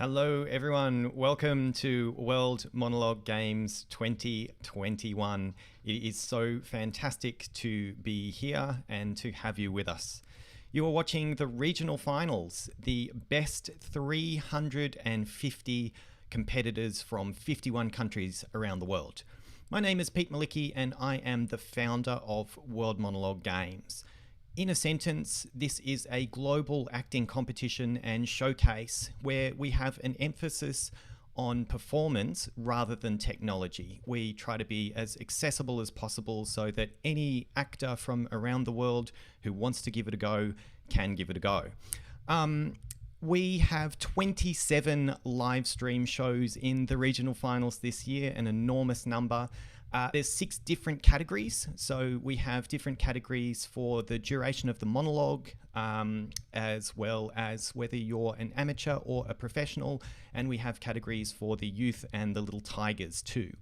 Hello everyone, welcome to World Monologue Games 2021. It is so fantastic to be here and to have you with us. You are watching the regional finals, the best 350 competitors from 51 countries around the world. My name is Pete Malicki and I am the founder of World Monologue Games. In a sentence, this is a global acting competition and showcase where we have an emphasis on performance rather than technology. We try to be as accessible as possible so that any actor from around the world who wants to give it a go can give it a go. We have 27 live stream shows in the regional finals this year, an enormous number. There's 6 different categories. So we have different categories for the duration of the monologue, as well as whether you're an amateur or a professional. And we have categories for the youth and the little tigers too.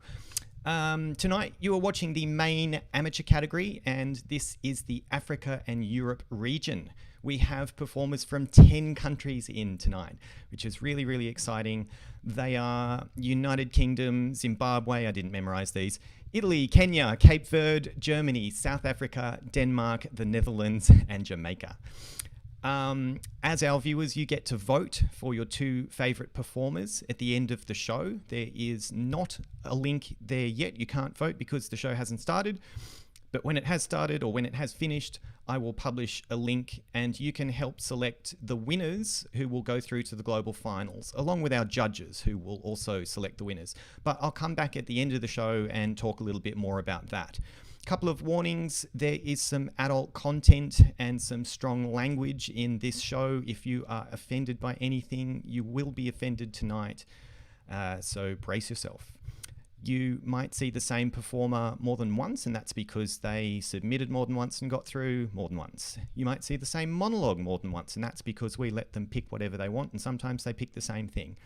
Tonight you are watching the main amateur category, and this is the Africa and Europe region. We have performers from 10 countries in tonight, which is really, really exciting. They are United Kingdom, Zimbabwe, I didn't memorize these, Italy, Kenya, Cape Verde, Germany, South Africa, Denmark, the Netherlands, and Jamaica. As our viewers, you get to vote for your 2 favorite performers at the end of the show. There is not a link there yet. You can't vote because the show hasn't started. But when it has started or when it has finished, I will publish a link and you can help select the winners who will go through to the global finals, along with our judges who will also select the winners. But I'll come back at the end of the show and talk a little bit more about that. Couple of warnings, there is some adult content and some strong language in this show. If you are offended by anything, you will be offended tonight, so brace yourself. You might see the same performer more than once, and that's because they submitted more than once and got through more than once. You might see the same monologue more than once, and that's because we let them pick whatever they want, and sometimes they pick the same thing.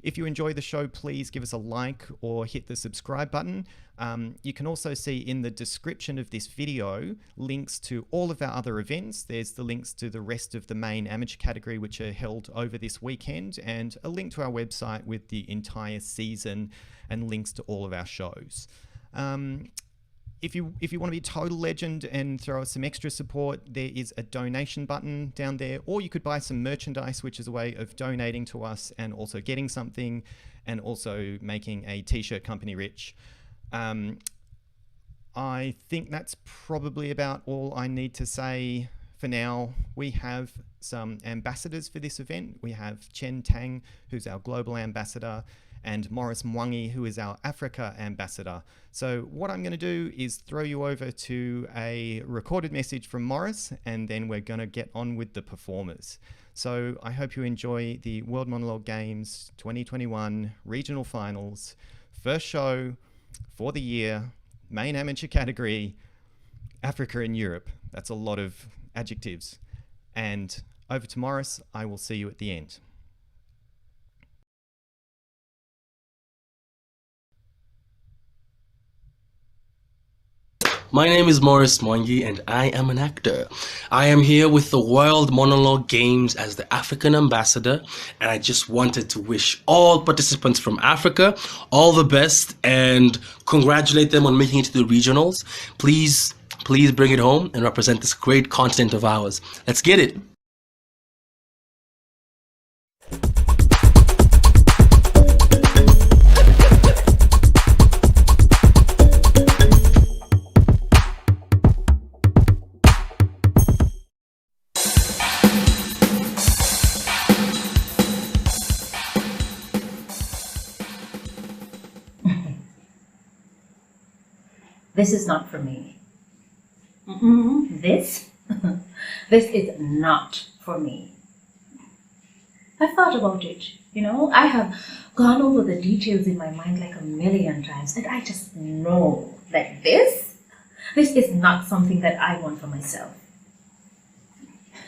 If you enjoy the show, please give us a like or hit the subscribe button. You can also see in the description of this video links to all of our other events. There's the links to the rest of the main amateur category, which are held over this weekend, and a link to our website with the entire season and links to all of our shows. If you want to be a total legend and throw us some extra support, there is a donation button down there, or you could buy some merchandise, which is a way of donating to us and also getting something and also making a t-shirt company rich. I think that's probably about all I need to say for now. We have some ambassadors for this event. We have Chen Tang, who's our global ambassador, and Morris Mwangi, who is our Africa ambassador. So what I'm going to do is throw you over to a recorded message from Morris, and then we're going to get on with the performers. So I hope you enjoy the World Monologue Games 2021 regional finals, first show for the year, main amateur category, Africa and Europe. That's a lot of adjectives. And over to Morris. I will see you at the end. My name is Morris Mwangi and I am an actor. I am here with the World Monologue Games as the African ambassador, and I just wanted to wish all participants from Africa all the best and congratulate them on making it to the regionals. Please bring it home and represent this great continent of ours. Let's get it. This is not for me. This is not for me. I've thought about it, I have gone over the details in my mind like a million times, and I just know that this is not something that I want for myself.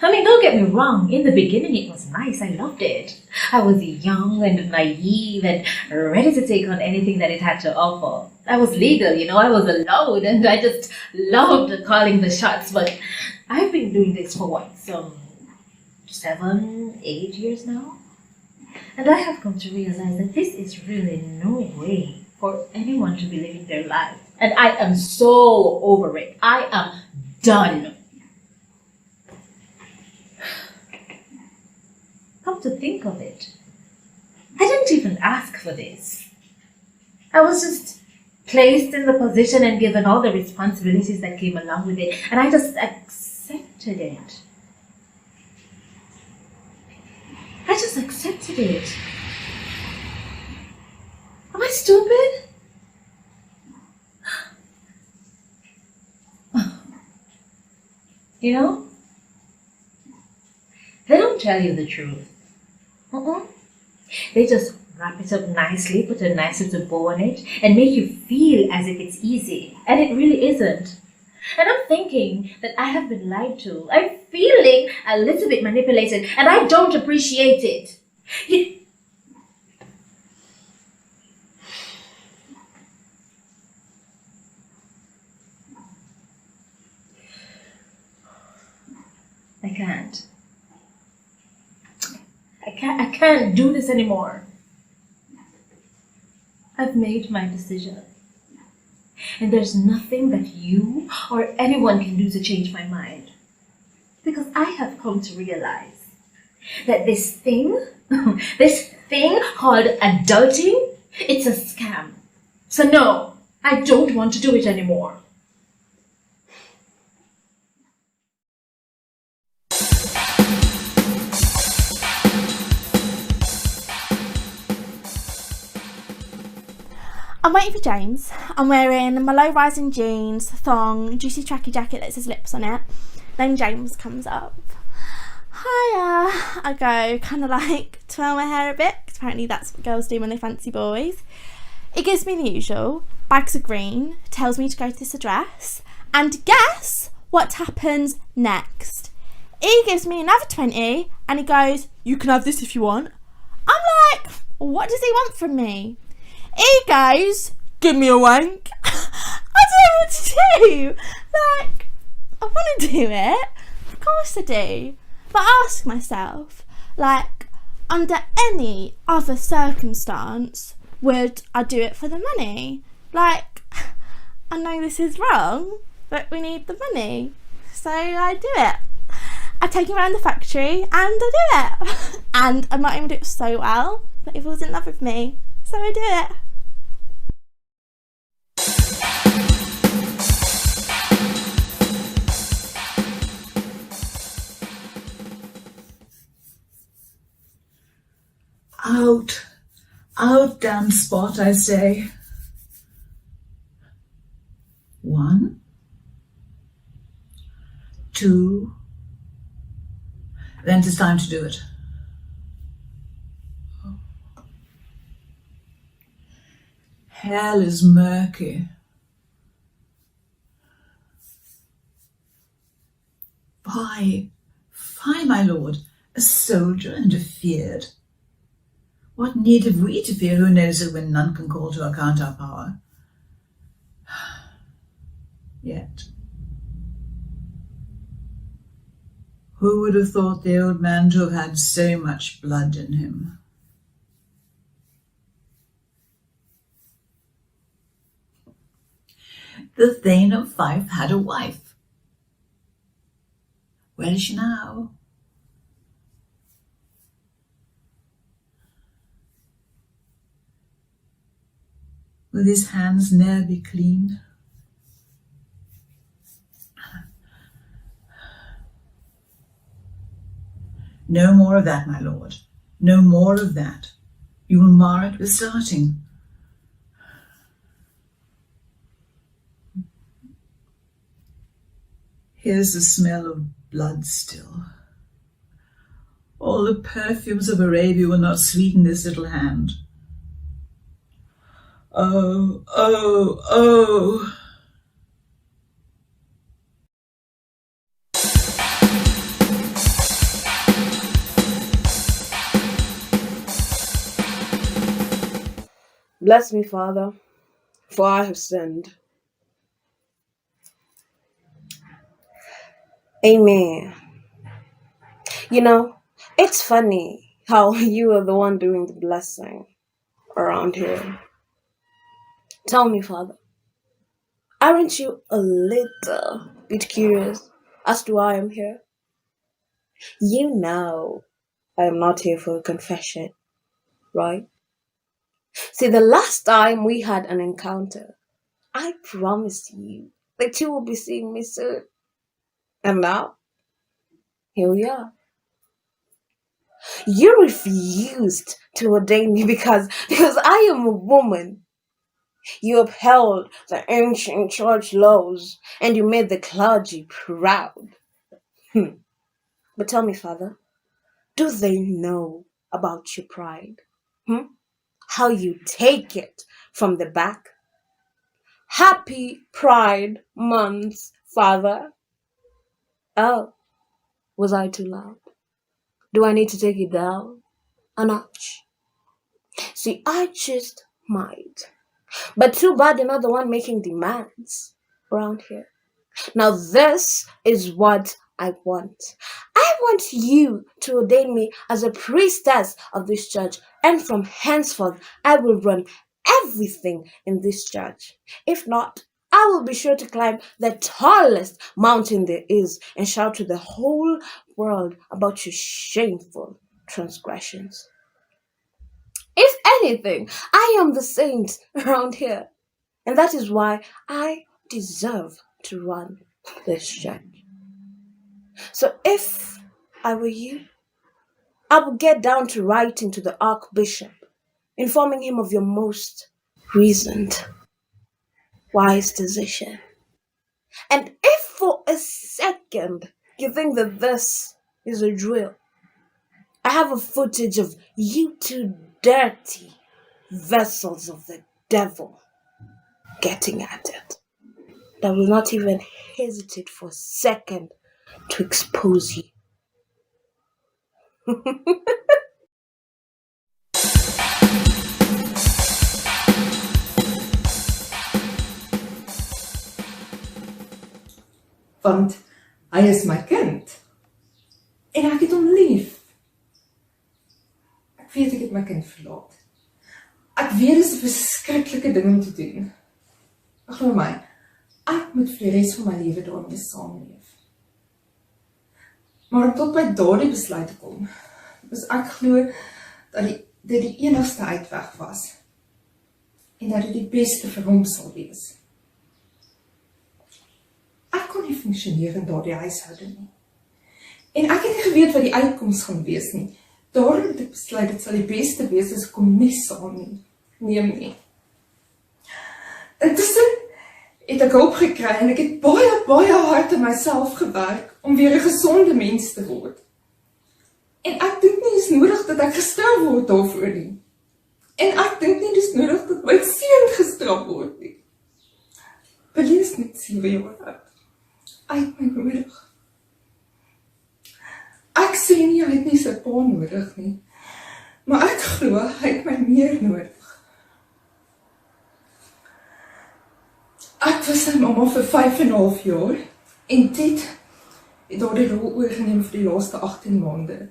I mean, don't get me wrong, in the beginning it was nice, I loved it. I was young and naive and ready to take on anything that it had to offer. I was legal, I was allowed, and I just loved calling the shots. But I've been doing this for 7, 8 years now? And I have come to realize that this is really no way for anyone to be living their life. And I am so over it. I am done. Come to think of it, I didn't even ask for this. I was just placed in the position and given all the responsibilities that came along with it, and I just accepted it. I just accepted it. Am I stupid? You know, they don't tell you the truth. They just wrap it up nicely, put a nice little bow on it, and make you feel as if it's easy. And it really isn't. And I'm thinking that I have been lied to. I'm feeling a little bit manipulated, and I don't appreciate it. I can't. I can't do this anymore. I've made my decision. And there's nothing that you or anyone can do to change my mind. Because I have come to realize that this thing called adulting, it's a scam. So no, I don't want to do it anymore. I'm waiting for James. I'm wearing my low-rising jeans, thong, juicy tracky jacket that says Lips on it. Then James comes up. Hiya. I go, kind of like twirl my hair a bit, because apparently that's what girls do when they fancy boys. He gives me the usual, bags of green, tells me to go to this address, and guess what happens next? He gives me another 20, and he goes, you can have this if you want. I'm like, what does he want from me? He goes, give me a wank. I don't know what to do. Like, I want to do it. Of course I do. But I ask myself, like, under any other circumstance, would I do it for the money? Like, I know this is wrong, but we need the money. So I do it. I take him around the factory and I do it. And I might even do it so well that he falls in love with me. So I do it. Out, damn spot, I say. 1, 2, then 'tis time to do it. Hell is murky. Fie, my lord, a soldier and afeard. What need have we to fear? Who knows it when none can call to account our power? Yet, who would have thought the old man to have had so much blood in him? The Thane of Fife had a wife. Where is she now? Will his hands ne'er be clean? No more of that, my lord. No more of that. You will mar it with starting. Here's the smell of blood still. All the perfumes of Arabia will not sweeten this little hand. Oh, oh, oh. Bless me, Father, for I have sinned. Amen. You know, it's funny. how you are the one doing the blessing around here. Tell me, Father, aren't you a little bit curious as to why I'm here? You know I am not here for a confession, right? See, the last time we had an encounter, I promised you that you will be seeing me soon. And now, here we are. You refused to ordain me because I am a woman. You upheld the ancient church laws and you made the clergy proud. But tell me, Father, do they know about your pride? How you take it from the back? Happy Pride Month, Father. Oh, was I too loud? Do I need to take it down a notch? See, I just might. But too bad you're not the one making demands around here. Now this is what I want. I want you to ordain me as a priestess of this church, and from henceforth I will run everything in this church. If not, I will be sure to climb the tallest mountain there is and shout to the whole world about your shameful transgressions. If anything, I am the saint around here, and that is why I deserve to run this church. So if I were you, I would get down to writing to the Archbishop, informing him of your most reasoned, wise decision. And if for a second you think that this is a drill, I have a footage of you two dirty vessels of the devil getting at it that will not even hesitate for a second to expose you. Want hy is my kind en ek het hom lief. Ek weet ek het my kind verlaat. Ek weet dit is 'n verskriklike ding om te doen. Glo my, ek moet vir die res van my lewe daarmee saamleef. Maar om tot by daardie besluit te kom, is ek glo dat dit die enigste uitweg was en dat dit die beste vir hom sal wees. Ek kon nie funksioneer in daardie huishouding nie. En ek het nie geweet wat die uitkoms gaan wees nie. Daarom het ek besluit dit sal die beste wees as ek hom nie saamneem nie. Intussen het ek hulp gekry en ek het baie hard aan myself gewerk om weer 'n gesonde mens te word. En ek dink nie dis nodig dat ek gestraf word daarvoor nie. En ek dink nie dis nodig dat my seun gestraf word nie. Belees net Sylvia wat uit my nodig. Ek sê nie hy het nie sy pa nodig nie, maar ek glo hy het my meer nodig. Ek was sy mamma vir 5,5 jaar en Ted het daardie rol oorgeneem vir die laaste 18 maande.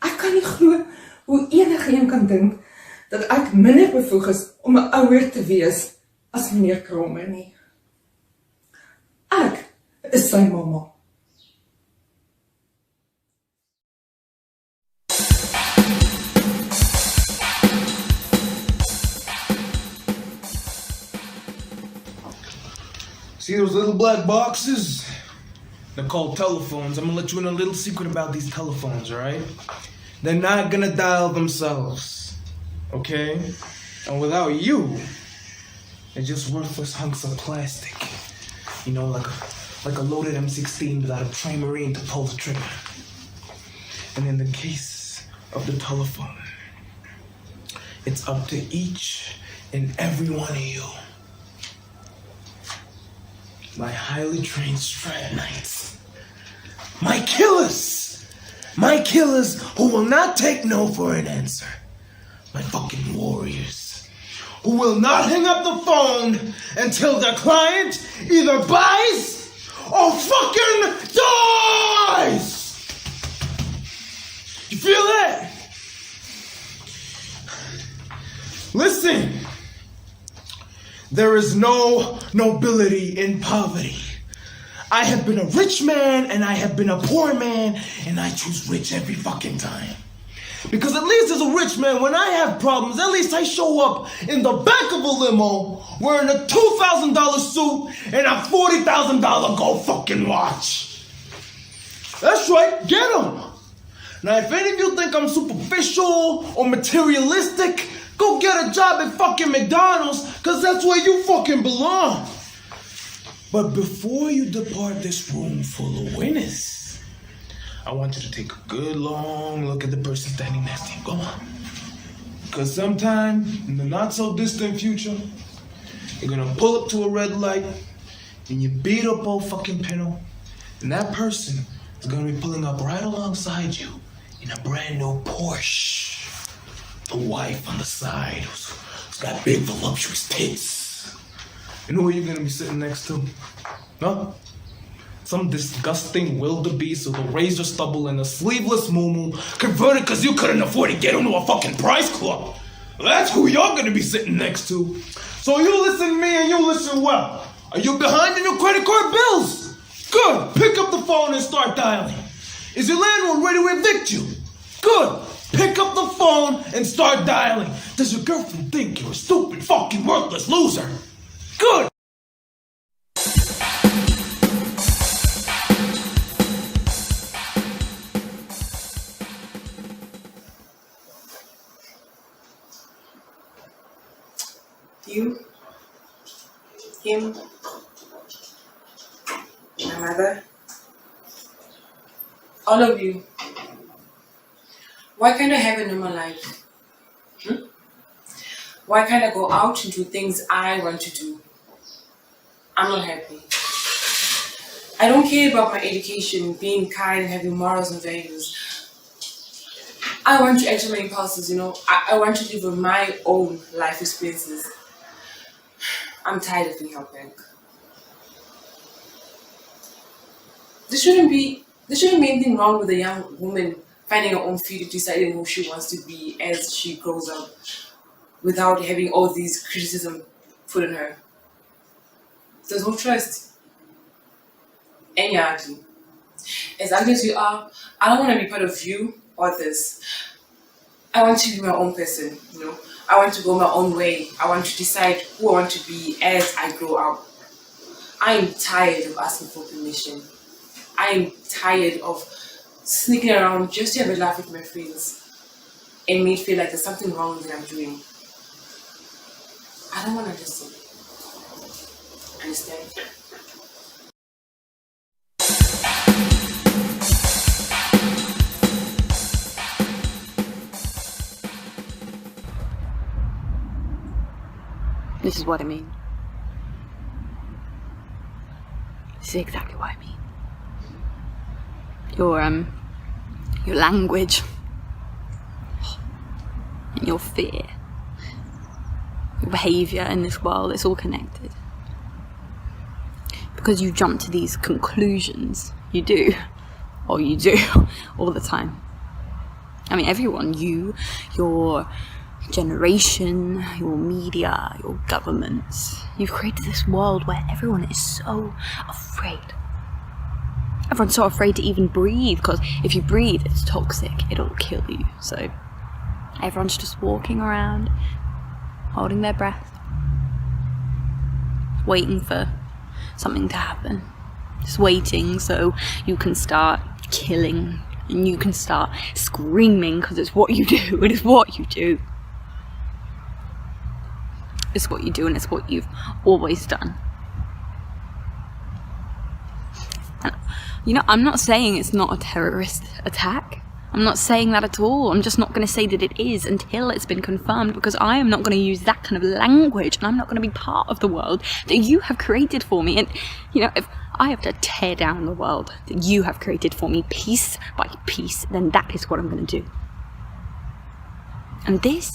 Ek kan nie glo hoe enigeen kan dink dat ek minder bevoeg is om 'n ouer te wees as meneer Kramer nie. Ek is sy mamma. See those little black boxes? They're called telephones. I'm gonna let you in a little secret about these telephones, alright? They're not gonna dial themselves, okay? And without you, they're just worthless hunks of plastic. You know, like a loaded M16 without a trained Marine to pull the trigger. And in the case of the telephone, it's up to each and every one of you, my highly trained strat knights, my killers who will not take no for an answer, my fucking warriors, who will not hang up the phone until their client either buys or fucking dies! You feel that? Listen, there is no nobility in poverty. I have been a rich man and I have been a poor man, and I choose rich every fucking time. Because at least as a rich man, when I have problems, at least I show up in the back of a limo wearing a $2,000 suit and a $40,000 gold fucking watch. That's right, get them. Now, if any of you think I'm superficial or materialistic, go get a job at fucking McDonald's, because that's where you fucking belong. But before you depart this room full of winners, I want you to take a good long look at the person standing next to you. Go on. Because sometime in the not so distant future, you're gonna pull up to a red light and you beat up old fucking Pinto, and that person is gonna be pulling up right alongside you in a brand new Porsche. The wife on the side who's got big voluptuous tits. You know who you're gonna be sitting next to? Huh? Some disgusting wildebeest with a razor stubble and a sleeveless muumuu converted because you couldn't afford to get into a fucking prize club. That's who you're gonna be sitting next to. So you listen to me and you listen well. Are you behind in your credit card bills? Good. Pick up the phone and start dialing. Is your landlord ready to evict you? Good. Pick up the phone and start dialing. Does your girlfriend think you're a stupid, fucking worthless loser? Good. You, him, my mother, all of you. Why can't I have a normal life? Why can't I go out and do things I want to do? I'm not happy. I don't care about my education, being kind, having morals and values. I want to act on my impulses, I want to live on my own life experiences. I'm tired of being held back. There shouldn't be anything wrong with a young woman finding her own feet, deciding who she wants to be as she grows up, without having all these criticism put on her. There's no trust. And you're ugly. As ugly as you are, I don't want to be part of you or this. I want to be my own person, I want to go my own way. I want to decide who I want to be as I grow up. I am tired of asking for permission. I am tired of sneaking around just to have a laugh with my friends and me feel like there's something wrong with what I'm doing. I don't want to listen. Understand? This is what I mean. This is exactly what I mean. Your language, and your fear, your behaviour in this world, it's all connected. Because you jump to these conclusions, you do all the time. I mean, everyone, your generation, your media, your governments, you've created this world where everyone is so afraid. Everyone's so afraid to even breathe, because if you breathe, it's toxic, it'll kill you. So everyone's just walking around, holding their breath, waiting for something to happen. Just waiting so you can start killing and you can start screaming, because it's what you do. It is what you do. It's what you do, and it's what you've always done. And, I'm not saying it's not a terrorist attack. I'm not saying that at all. I'm just not going to say that it is until it's been confirmed, because I am not going to use that kind of language, and I'm not going to be part of the world that you have created for me. And, if I have to tear down the world that you have created for me piece by piece, then that is what I'm going to do. And this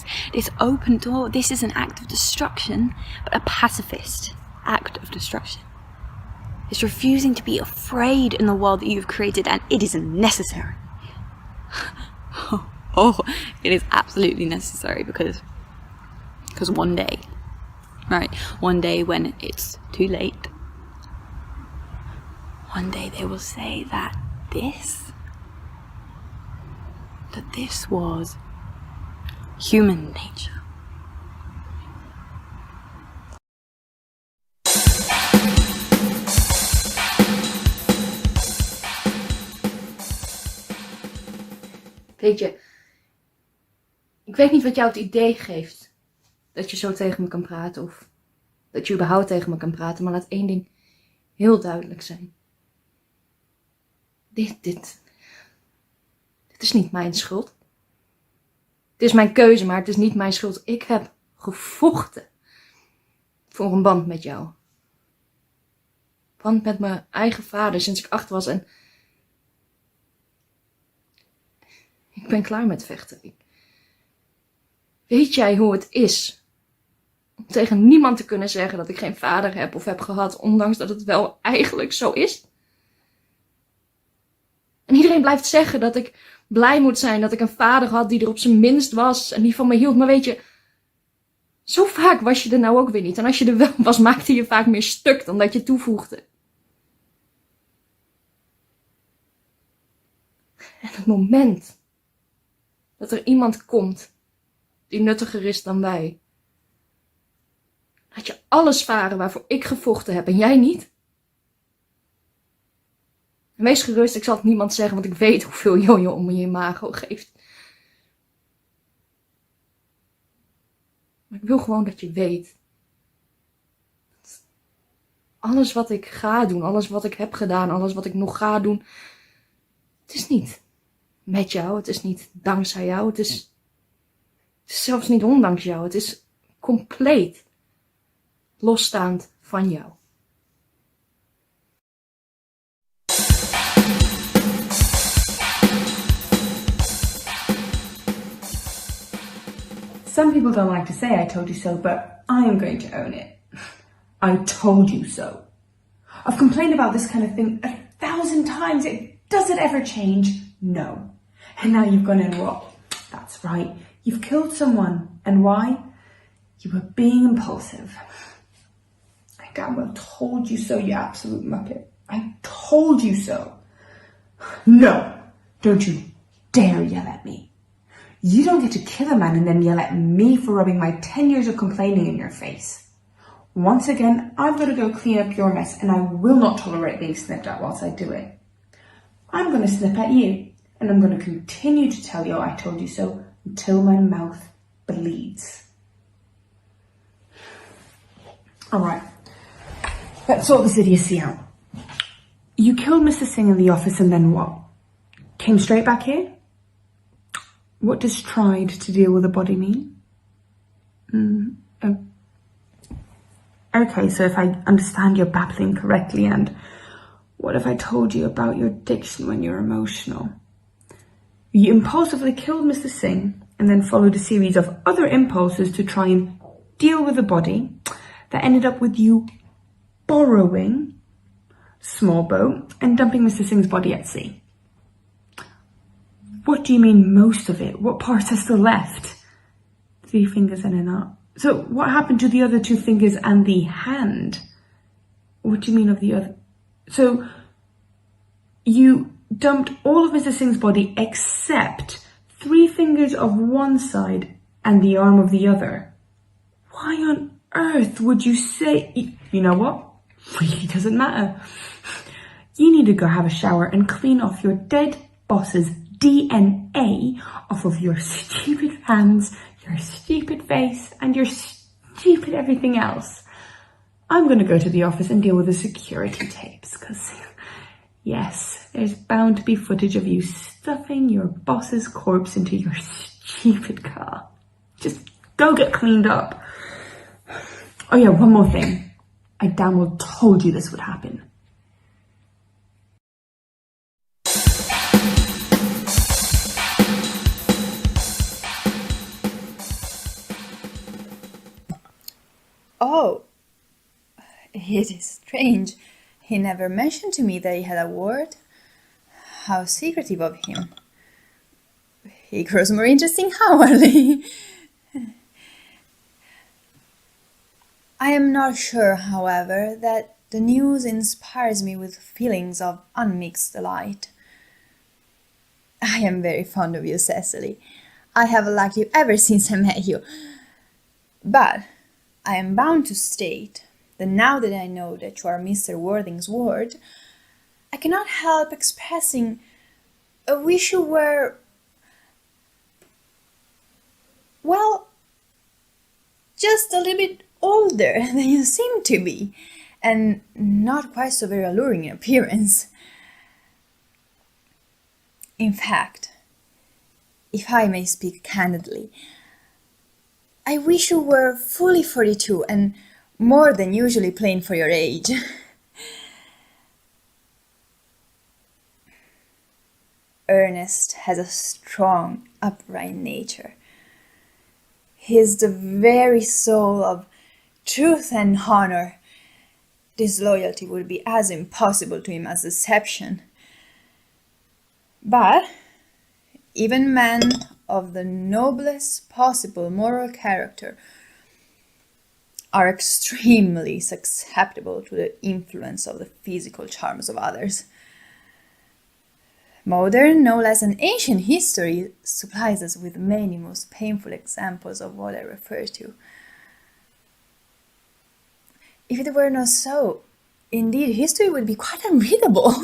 open door, this is an act of destruction, but a pacifist act of destruction. It's refusing to be afraid in the world that you've created, and it is necessary. Oh, Oh, it is absolutely necessary because one day, right, one day when it's too late, one day they will say that this was human nature. Weet je, ik weet niet wat jou het idee geeft dat je zo tegen me kan praten of dat je überhaupt tegen me kan praten, maar laat één ding heel duidelijk zijn. Dit is niet mijn schuld. Het is mijn keuze, maar het is niet mijn schuld. Ik heb gevochten voor een band met jou. Band met mijn eigen vader sinds ik 8 was en ik ben klaar met vechten. Weet jij hoe het is om tegen niemand te kunnen zeggen dat ik geen vader heb of heb gehad, ondanks dat het wel eigenlijk zo is? En iedereen blijft zeggen dat ik blij moet zijn dat ik een vader had die er op zijn minst was en die van me hield. Maar weet je, zo vaak was je er nou ook weer niet. En als je er wel was, maakte je vaak meer stuk dan dat je toevoegde. En het moment dat er iemand komt die nuttiger is dan wij, laat je alles varen waarvoor ik gevochten heb en jij niet. En wees gerust, ik zal het niemand zeggen, want ik weet hoeveel jojo om je imago geeft. Maar ik wil gewoon dat je weet. Dat alles wat ik ga doen, alles wat ik heb gedaan, alles wat ik nog ga doen, het is niet met jou, het is niet dankzij jou, het is zelfs niet ondanks jou, het is compleet losstaand van jou. Some people don't like to say I told you so, but I am going to own it. I told you so. I've complained about this kind of thing 1,000 times. Does it ever change? No. And now you've gone and what? That's right. You've killed someone. And why? You were being impulsive. I damn well told you so, you absolute muppet. I told you so. No. Don't you dare yell at me. You don't get to kill a man and then yell at me for rubbing my 10 years of complaining in your face. Once again, I've got to go clean up your mess and I will not tolerate being snipped at whilst I do it. I'm going to snip at you and I'm going to continue to tell you I told you so until my mouth bleeds. Alright, let's sort this idiocy out. You killed Mr. Singh in the office and then what? Came straight back here? What does tried to deal with a body mean? Okay, so if I understand your babbling correctly, and what if I told you about your diction when you're emotional? You impulsively killed Mr. Singh and then followed a series of other impulses to try and deal with the body that ended up with you borrowing small boat and dumping Mr. Singh's body at sea. What do you mean most of it? What parts are still left? 3 fingers and a knot. So what happened to the other 2 fingers and the hand? What do you mean of the other? So you dumped all of Mr. Singh's body except 3 fingers of one side and the arm of the other. Why on earth would you say... You know what? Really doesn't matter. You need to go have a shower and clean off your dead boss's DNA off of your stupid hands, your stupid face, and your stupid everything else. I'm going to go to the office and deal with the security tapes, because, yes, there's bound to be footage of you stuffing your boss's corpse into your stupid car. Just go get cleaned up. Oh yeah, one more thing. I damn well told you this would happen. Oh, it is strange. He never mentioned to me that he had a ward. How secretive of him. He grows more interesting hourly. I am not sure, however, that the news inspires me with feelings of unmixed delight. I am very fond of you, Cecily. I have liked you ever since I met you. But I am bound to state that now that I know that you are Mr. Worthing's ward, I cannot help expressing a wish you were, well, just a little bit older than you seem to be, and not quite so very alluring in appearance. In fact, if I may speak candidly, I wish you were fully 42 and more than usually plain for your age. Ernest has a strong, upright nature. He is the very soul of truth and honor. Disloyalty would be as impossible to him as deception. But even men of the noblest possible moral character are extremely susceptible to the influence of the physical charms of others. Modern, no less than ancient history supplies us with many most painful examples of what I refer to. If it were not so, indeed history would be quite unreadable.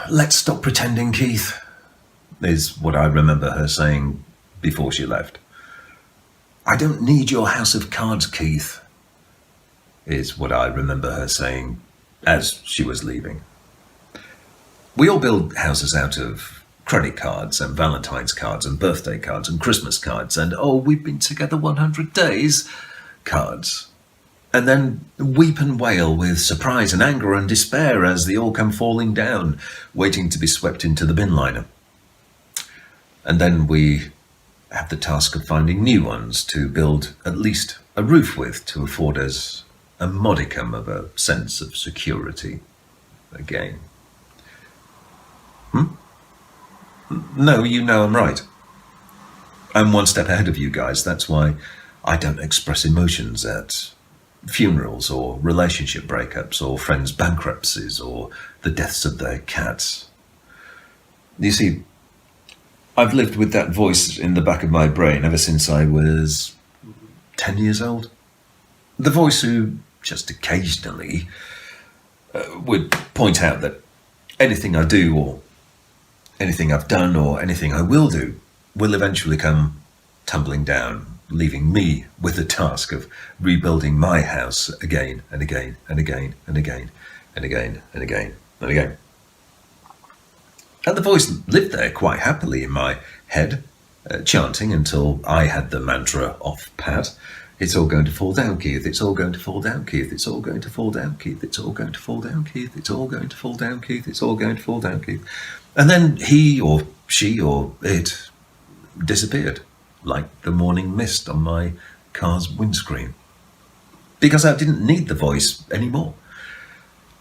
Let's stop pretending, Keith, is what I remember her saying before she left. I don't need your house of cards, Keith, is what I remember her saying as she was leaving. We all build houses out of credit cards and Valentine's cards and birthday cards and Christmas cards and, oh, we've been together 100 days cards. And then weep and wail with surprise and anger and despair as they all come falling down, waiting to be swept into the bin liner. And then we have the task of finding new ones to build at least a roof with to afford us a modicum of a sense of security again. No, you know I'm right. I'm one step ahead of you guys. That's why I don't express emotions at funerals or relationship breakups or friends' bankruptcies or the deaths of their cats. You see, I've lived with that voice in the back of my brain ever since I was 10 years old. The voice who just occasionally would point out that anything I do or anything I've done or anything I will do will eventually come tumbling down, leaving me with the task of rebuilding my house again and again and again and again and again and again and again. And the voice lived there quite happily in my head, chanting until I had the mantra off pat. It's all going to fall down, Keith. It's all going to fall down, Keith. It's all going to fall down, Keith. It's all going to fall down, Keith. It's all going to fall down, Keith. It's all going to fall down, Keith. And then he or she or it disappeared like the morning mist on my car's windscreen. Because I didn't need the voice anymore.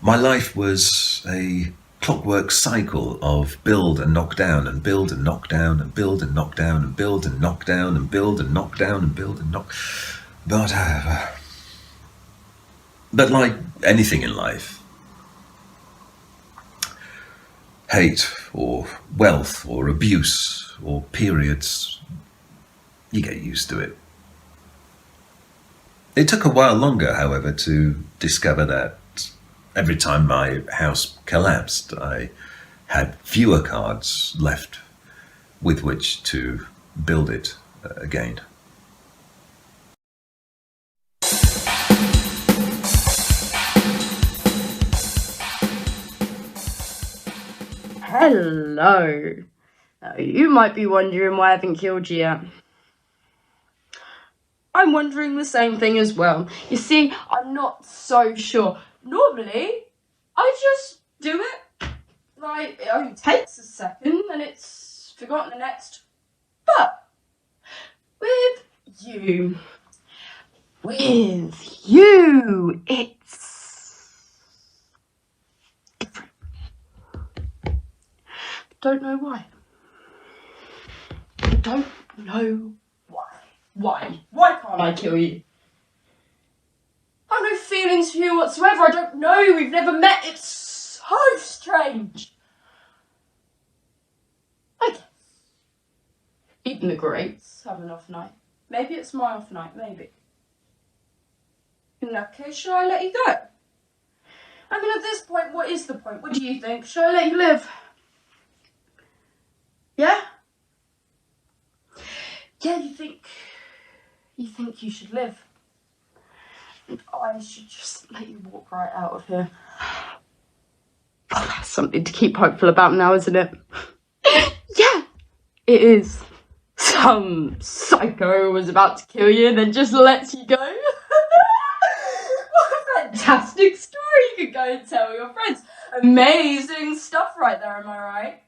My life was a clockwork cycle of build and knock down and build and knock down and build and knock down and build and knock down and build and knock down and build and knock. But like anything in life, hate or wealth or abuse or periods, you get used to it. It took a while longer, however, to discover that every time my house collapsed, I had fewer cards left with which to build it again. Hello. Now, you might be wondering why I haven't killed you yet. I'm wondering the same thing as well. You see, I'm not so sure. Normally, I just do it. Like, it only takes a second and it's forgotten the next. But with you. With you, it's different. Don't know why. Don't know why. Why? Why can't I kill you? I have no feelings for you whatsoever. I don't know. We've never met. It's so strange. I guess. Eating the grapes, have an off night. Maybe it's my off night, maybe. In that case, should I let you go? I mean, at this point, what is the point? What do you think? Should I let you live? Yeah? Yeah, you think you should live. And I should just let you walk right out of here. Oh, that's something to keep hopeful about now, isn't it? Yeah, it is. Some psycho was about to kill you and then just lets you go. What a fantastic story you could go and tell your friends. Amazing stuff right there, am I right?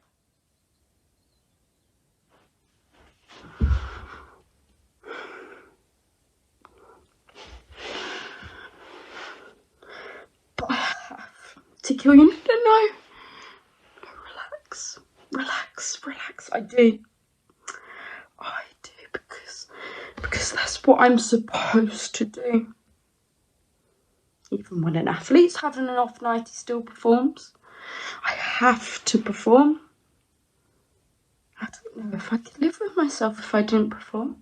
But I have to kill you. No, relax. I do, because that's what I'm supposed to do. Even when an athlete's having an off night, he still performs. I have to perform. I don't know if I could live with myself if I didn't perform.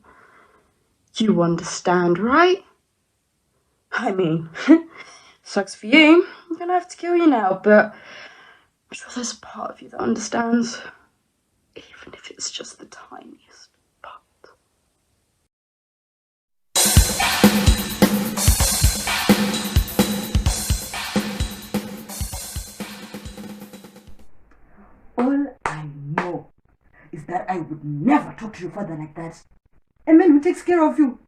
You understand, right? I mean, sucks for you. I'm gonna have to kill you now, but I'm sure there's a part of you that understands. Even if it's just the tiniest part. All I know is that I would never talk to your father like that. A man who takes care of you.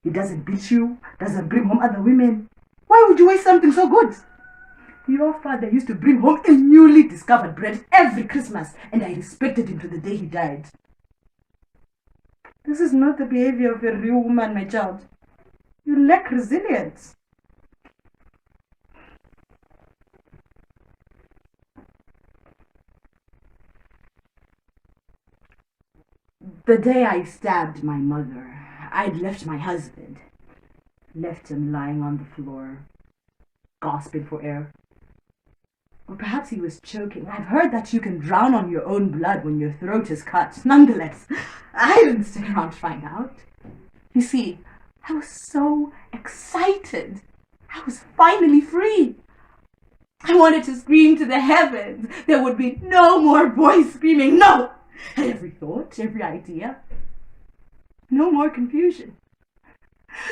He doesn't beat you, doesn't bring home other women. Why would you waste something so good? Your father used to bring home a newly discovered bread every Christmas, and I respected him to the day he died. This is not the behavior of a real woman, my child. You lack resilience. The day I stabbed my mother, I'd left my husband. Left him lying on the floor, gasping for air. Or perhaps he was choking. I've heard that you can drown on your own blood when your throat is cut. Nonetheless, I didn't stick around to find out. You see, I was so excited. I was finally free. I wanted to scream to the heavens. There would be no more boys screaming, no! And every thought, every idea. No more confusion.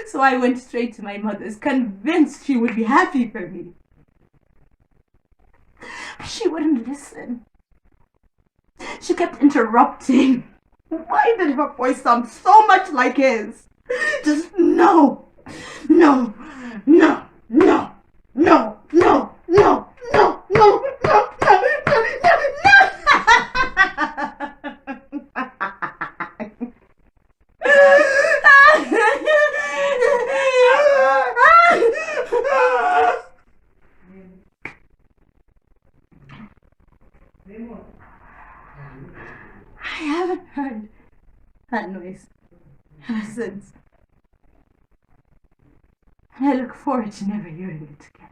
So I went straight to my mother's, convinced she would be happy for me. She wouldn't listen. She kept interrupting. Why did her voice sound so much like his? Just no, no, no, no, no, no, no, no, no, no, no, no, no. I haven't heard that noise ever since. And I look forward to never hearing it again.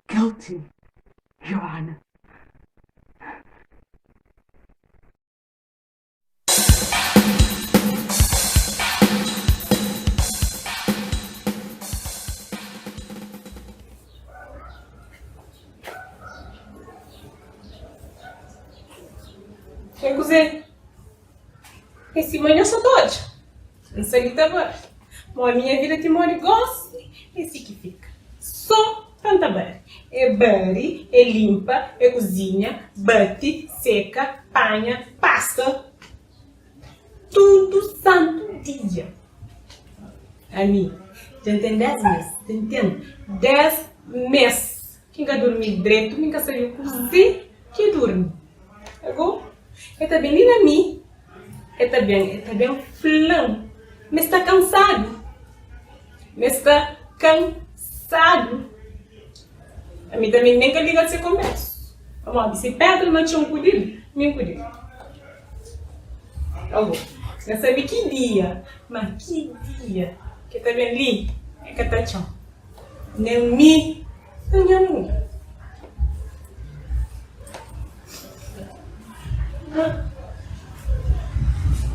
Guilty, Your Honor. Cos'è? E si mangia saudade. Não sei o que agora. Mas a minha vida tem mori gosto e se que fica. Só tanta bem. É bari, é limpa, é cozinha, bate, seca, panha, passa. Tudo santo dia. A mim, já tem 10 meses, entende? 10 meses. Quem quer dormir direito, quem quer sair cozinhar, que dorme. Agora, está bem linda a mim. Está bem flão. Mas está cansado. A mim também nem que liga se começa. Vamos, se Pedro não tinha cuidado, nem cuidado. Agora, não sabe que dia, mas que dia. Que está bem ali, é que está tchau. Nem me, nem amor.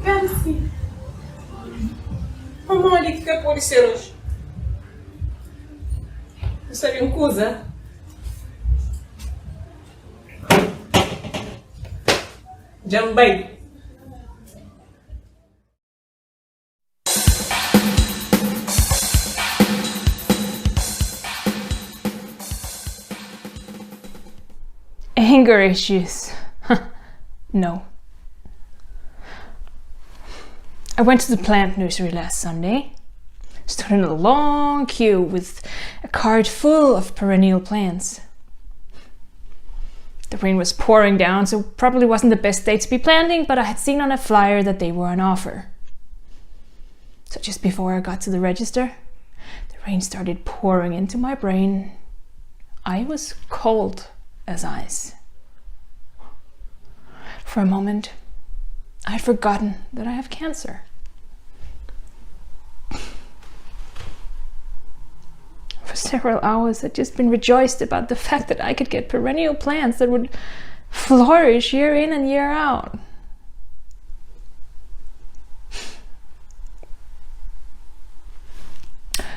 Cara, sim. Vamos ali que é pode ser hoje. Não sabe uma coisa? Jambei. Anger issues. No. I went to the plant nursery last Sunday. Stood in a long queue with a cart full of perennial plants. The rain was pouring down, so probably wasn't the best day to be planting, but I had seen on a flyer that they were on offer. So just before I got to the register, the rain started pouring into my brain. I was cold as ice. For a moment, I had forgotten that I have cancer. For several hours, I'd just been rejoiced about the fact that I could get perennial plants that would flourish year in and year out.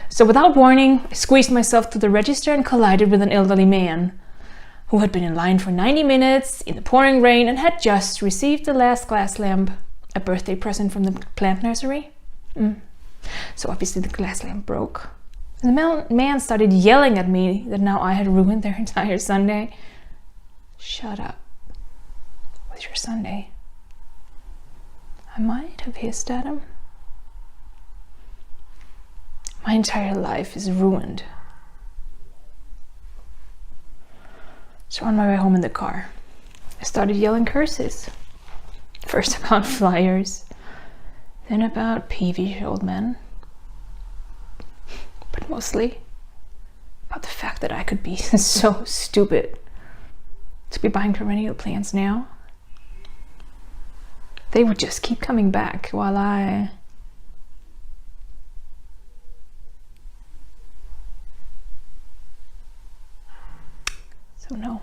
So without warning, I squeezed myself to the register and collided with an elderly man who had been in line for 90 minutes in the pouring rain and had just received the last glass lamp, a birthday present from the plant nursery. So obviously the glass lamp broke. And the man started yelling at me that now I had ruined their entire Sunday. Shut up with your Sunday. I might have hissed at him. My entire life is ruined. So on my way home in the car, I started yelling curses. First about flyers, then about peevish old men. But mostly about the fact that I could be so stupid to be buying perennial plants now. They would just keep coming back while I... So no,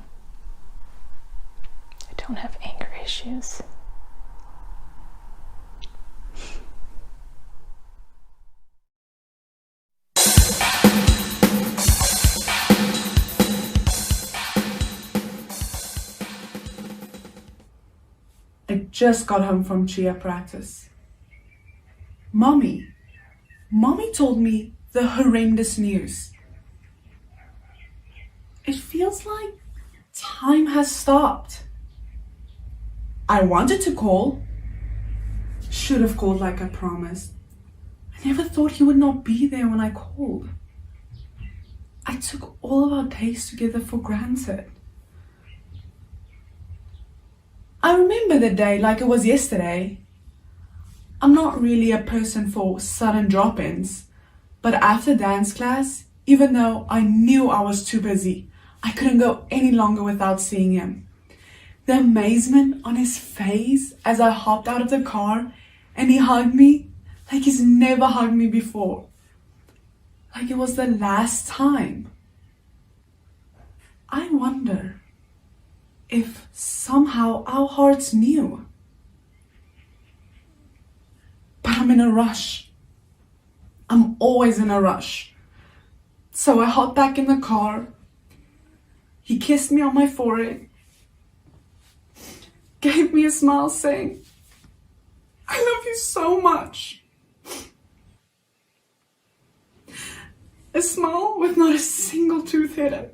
I don't have anger issues. I just got home from Chia practice. Mommy told me the horrendous news. It feels like time has stopped. I wanted to call. Should have called like I promised. I never thought he would not be there when I called. I took all of our days together for granted. I remember the day like it was yesterday. I'm not really a person for sudden drop-ins, but after dance class, even though I knew I was too busy, I couldn't go any longer without seeing him. The amazement on his face as I hopped out of the car and he hugged me like he's never hugged me before. Like it was the last time. I wonder if somehow our hearts knew. But I'm in a rush. I'm always in a rush. So I hopped back in the car. He kissed me on my forehead, gave me a smile saying, "I love you so much." A smile with not a single tooth hidden.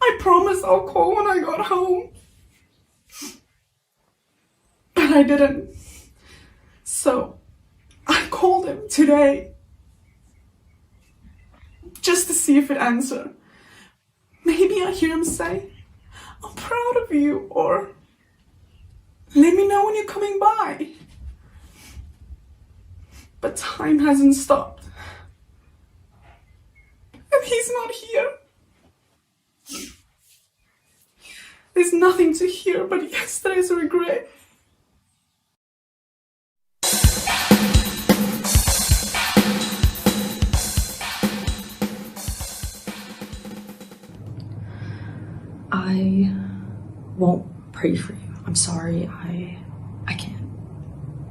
I promised I'll call when I got home, but I didn't. So I called him today just to see if he'd answer. Maybe I hear him say, I'm proud of you, or let me know when you're coming by. But time hasn't stopped. And he's not here. There's nothing to hear but yesterday's regret. I won't pray for you. I'm sorry, I can't.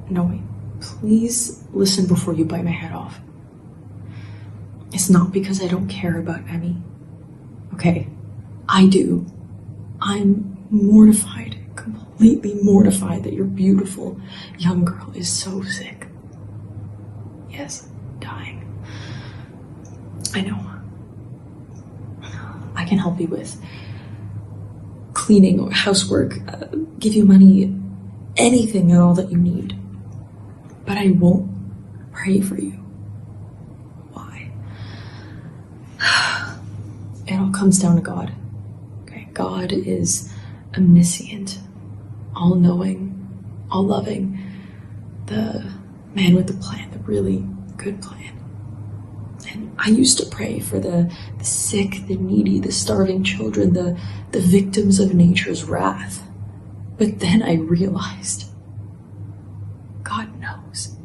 No, wait. Please listen before you bite my head off. It's not because I don't care about Emmy. Okay, I do. I'm mortified, completely mortified that your beautiful young girl is so sick. Yes, dying. I know. I can help you with cleaning or housework, give you money, anything at all that you need. But I won't pray for you. Why? It all comes down to God. Okay, God is omniscient, all-knowing, all-loving, the man with the plan, the really good plan. And I used to pray for the sick, the needy, the starving children, the victims of nature's wrath. But then I realized God knows.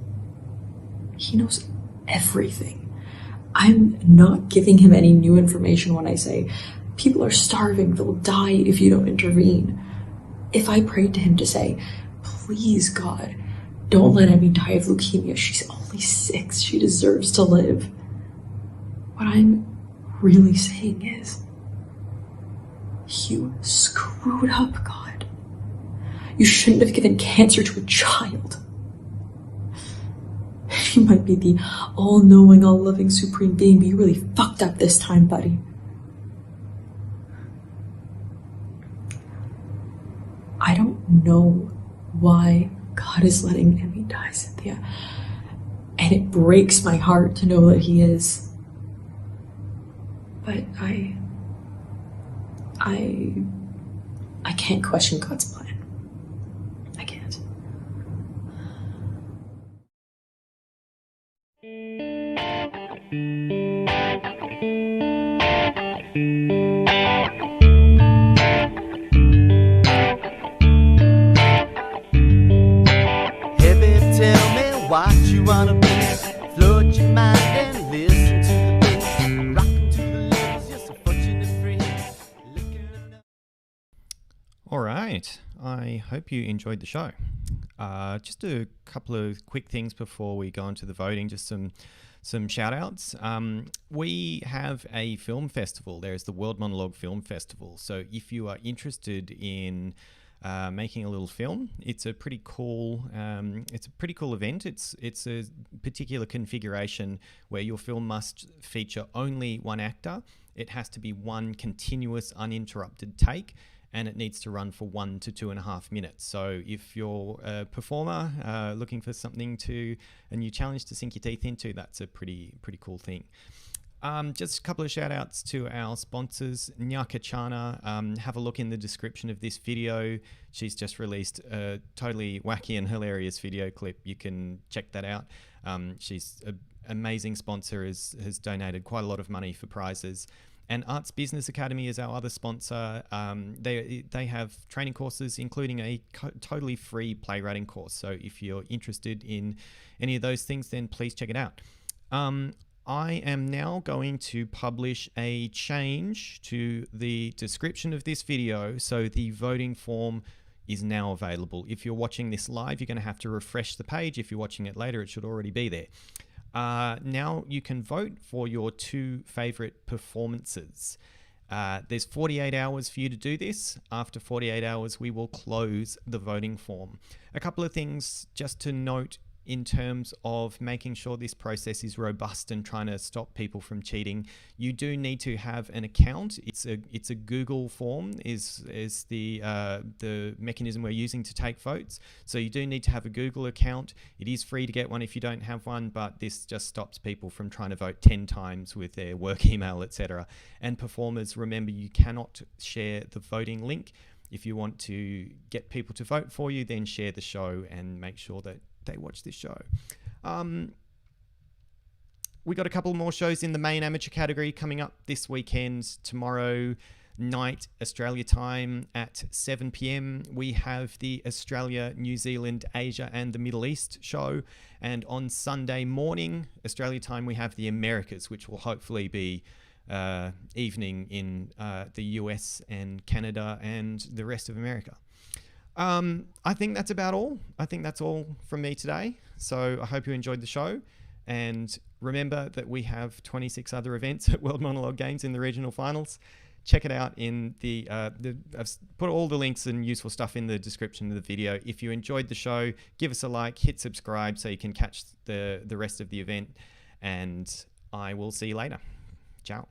He knows everything. I'm not giving him any new information when I say, people are starving, they'll die if you don't intervene. If I prayed to him to say, please God, don't let Emmy die of leukemia, she's only 6, she deserves to live. What I'm really saying is, you screwed up, God. You shouldn't have given cancer to a child. You might be the all-knowing, all-loving, supreme being, but you really fucked up this time, buddy. I don't know why God is letting Emmy die, Cynthia. And it breaks my heart to know that he is. But I can't question God's plan. I can't. Baby, tell me what you wanna be. Float your mind and listen to the beat. Rockin' to the levels, you're so fortunate free. All right. I hope you enjoyed the show. Just a couple of quick things before we go into the voting. Just some shout outs. We have a film festival. There's the World Monologue Film Festival. So if you are interested in making a little film, it's a pretty cool event. It's a particular configuration where your film must feature only one actor. It has to be one continuous uninterrupted take, and it needs to run for 1 to 2.5 minutes. So if you're a performer looking for a new challenge to sink your teeth into, that's a pretty cool thing. Just a couple of shout outs to our sponsors. Nyaka Chana, have a look in the description of this video. She's just released a totally wacky and hilarious video clip. You can check that out. She's an amazing sponsor, has donated quite a lot of money for prizes. And Arts Business Academy is our other sponsor. They have training courses, including a totally free playwriting course. So if you're interested in any of those things, then please check it out. I am now going to publish a change to the description of this video. So the voting form is now available. If you're watching this live, you're going to have to refresh the page. If you're watching it later, it should already be there. Now you can vote for your 2 favorite performances. There's 48 hours for you to do this. After 48 hours, we will close the voting form. A couple of things just to note in terms of making sure this process is robust and trying to stop people from cheating, you do need to have an account. It's a Google form is the mechanism we're using to take votes. So you do need to have a Google account. It is free to get one if you don't have one, but this just stops people from trying to vote 10 times with their work email, etc. And performers, remember, you cannot share the voting link. If you want to get people to vote for you, then share the show and make sure that they watch this show. We got a couple more shows in the main amateur category coming up this weekend. Tomorrow night, Australia time at 7 p.m. we have the Australia, New Zealand, Asia and the Middle East show. And on Sunday morning, Australia time, we have the Americas, which will hopefully be evening in the US and Canada and the rest of America. I think that's about all. I think that's all from me today. So I hope you enjoyed the show. And remember that we have 26 other events at World Monologue Games in the regional finals. Check it out in I've put all the links and useful stuff in the description of the video. If you enjoyed the show, give us a like, hit subscribe so you can catch the rest of the event. And I will see you later. Ciao.